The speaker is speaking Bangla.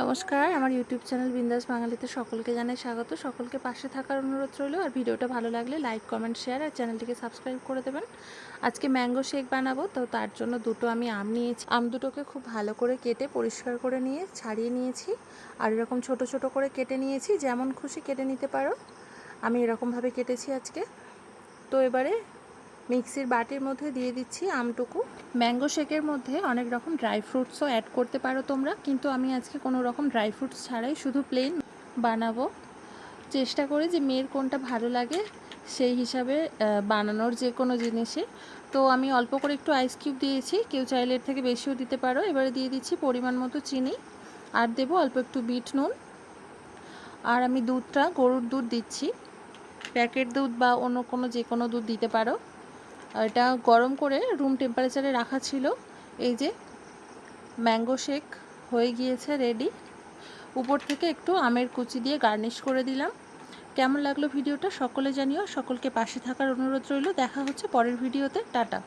নমস্কার, আমার ইউটিউব চ্যানেল বিন্দাস বাঙালিতে সকলকে জানাই স্বাগত। সকলকে পাশে থাকার অনুরোধ রইল। আর ভিডিওটা ভালো লাগলে লাইক, কমেন্ট, শেয়ার আর চ্যানেলটিকে সাবস্ক্রাইব করে দেবেন। আজকে ম্যাঙ্গো শেক বানাবো, তো তার জন্য দুটো আমি আম নিয়েছি। আম দুটোকে খুব ভালো করে কেটে পরিষ্কার করে নিয়ে ছাড়িয়ে নিয়েছি। আর এরকম ছোট ছোট করে কেটে নিয়েছি, যেমন খুশি কেটে নিতে পারো। আমি এরকমভাবে কেটেছি আজকে। তো এবারে মিক্সির বাটির মধ্যে দিয়ে দিচ্ছি আমটুকু। ম্যাঙ্গো শেকের মধ্যে অনেক রকম ড্রাই ফ্রুটসও অ্যাড করতে পারো তোমরা, কিন্তু আমি আজকে কোনো রকম ড্রাই ফ্রুটস ছাড়াই শুধু প্লেন বানাবো। চেষ্টা করি যে মেয়ের কোনটা ভালো লাগে সেই হিসাবে বানানোর যে কোনো জিনিসে। তো আমি অল্প করে একটু আইস কিউব দিয়েছি, কেউ চাইলে এর থেকে বেশিও দিতে পারো। এবারে দিয়ে দিচ্ছি পরিমাণ মতো চিনি, আর দেবো অল্প একটু বিট নুন। আর আমি দুধটা গরুর দুধ দিচ্ছি, প্যাকেট দুধ বা অন্য কোনো যে কোনো দুধ দিতে পারো। এটা গরম করে রুম টেম্পারেচারে রাখা ছিল। এই যে ম্যাঙ্গো শেক হয়ে গিয়েছে রেডি। উপর থেকে একটু আমের কুচি দিয়ে গার্নিশ করে দিলাম। কেমন লাগলো ভিডিওটা সকলে জানিও। সকলকে পাশে থাকার অনুরোধ রইল। দেখা হচ্ছে পরের ভিডিওতে। টাটা।